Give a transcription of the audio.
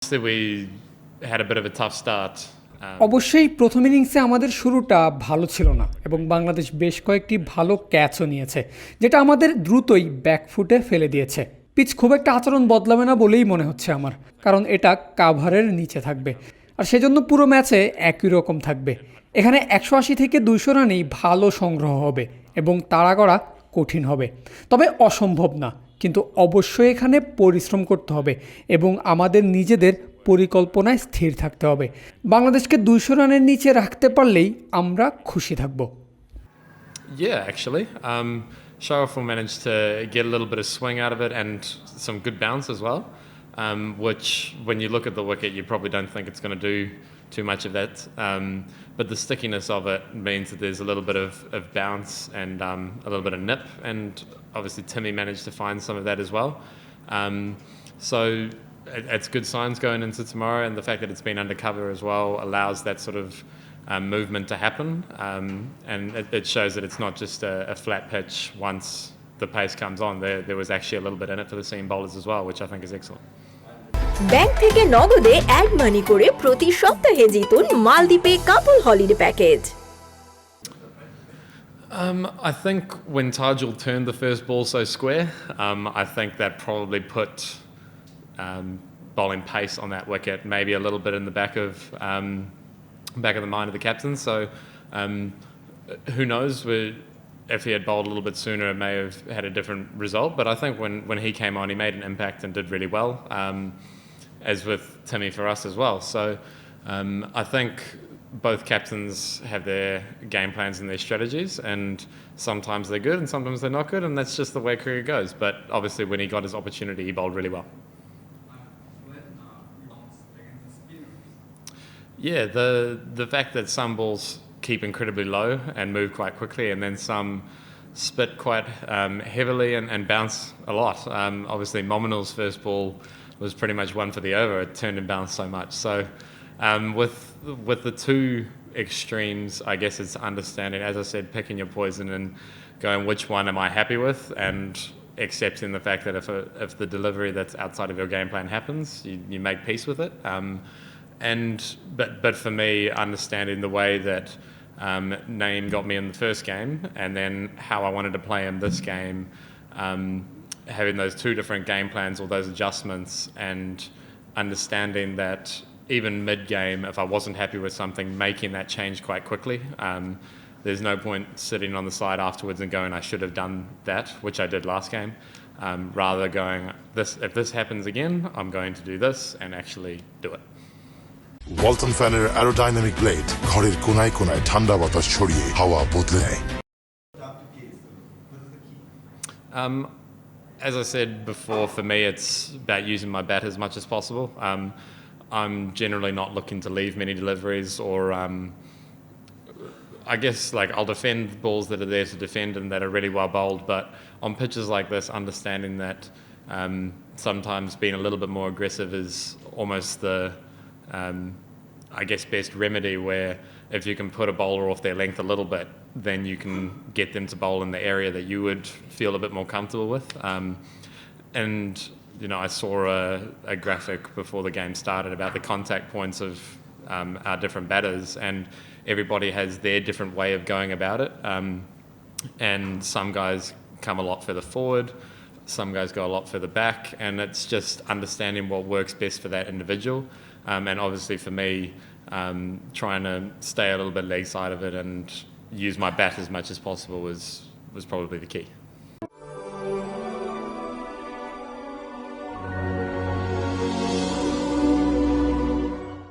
We had a bit of a tough start. অবশ্যই প্রথম ইনিংসে আমাদের শুরুটা ভালো ছিল না এবং বাংলাদেশ বেশ কয়েকটি ভালো ক্যাচও নিয়েছে, যেটা আমাদের দ্রুতই ব্যাকফুটে ফেলে দিয়েছে। পিচ খুব একটা আচরণ বদলাবে না বলেই মনে হচ্ছে আমার, কারণ এটা কাভারের নিচে থাকবে আর সেজন্য পুরো ম্যাচে একই রকম থাকবে। এখানে 180 থেকে 200 রানেই ভালো সংগ্রহ হবে এবং তাড়া করা কঠিন হবে, তবে অসম্ভব না। কিন্তু অবশ্যই এখানে পরিশ্রম করতে হবে এবং আমাদের নিজেদের পরিকল্পনায় স্থির থাকতে হবে। বাংলাদেশকে 200 রানের নিচে রাখতে পারলেই আমরা খুশি থাকব। Yeah, actually. Sharaful managed to get a little bit of swing out of it and some good bounce as well, which when you look at the wicket you probably don't think it's going to do too much of that. But the stickiness of it means that there's a little bit of bounce and a little bit of nip, and obviously Timmy managed to find some of that as well. So it's good signs going into tomorrow, and the fact that it's been undercover as well allows that sort of movement to happen, and it shows that it's not just a flat pitch once the pace comes on. There was actually a little bit in it for the seam bowlers as well, which I think is excellent. Bank থেকে নগদে add money করে প্রতি সপ্তাহে জিতুন মালদ্বীপে couple holiday package. I think when Tajul turned the first ball so square, I think that probably put bowling pace on that wicket, maybe a little bit in the back of the mind of the captain. So who knows? If he had bowled a little bit sooner, it may have had a different result. But I think when he came on, he made an impact and did really well, as with Timmy for us as well. So I think both captains have their game plans and their strategies, and sometimes they're good and sometimes they're not good, and that's just the way cricket goes. But obviously when he got his opportunity, he bowled really well. Yeah, the fact that some balls keep incredibly low and move quite quickly, and then some spit quite heavily and bounce a lot. Obviously Mominal's first ball was pretty much one for the over. It turned and bounced so much. So with the two extremes, I guess it's understanding, as I said, picking your poison and going which one am I happy with, and accepting the fact that if the delivery that's outside of your game plan happens, you make peace with it. But for me, understanding the way that Naeem got me in the first game, and then how I wanted to play him this game, having those two different game plans, all those adjustments, and understanding that even mid-game, if I wasn't happy with something, making that change quite quickly. There's no point sitting on the side afterwards and going, I should have done that, which I did last game. Rather going, if this happens again, I'm going to do this and actually do it. Walton ফ্যানের aerodynamic blade ঘরের কোনায় কোনায় ঠান্ডা বাতাস ছড়িয়ে হাওয়া বদলে দেয়। As I said before, for me it's about using my bat as much as possible. I'm generally not looking to leave many deliveries, or I guess like I'll defend balls that are there to defend and that are really well bowled, but on pitches like this, understanding that sometimes being a little bit more aggressive is almost the I guess best remedy, where if you can put a bowler off their length a little bit, then you can get them to bowl in the area that you would feel a bit more comfortable with. And you know, I saw a graphic before the game started about the contact points of our different batters, and everybody has their different way of going about it. And some guys come a lot further forward, some guys go a lot further back, and it's just understanding what works best for that individual. And obviously for me, trying to stay a little bit leg side of it and use my bat as much as possible was probably the key.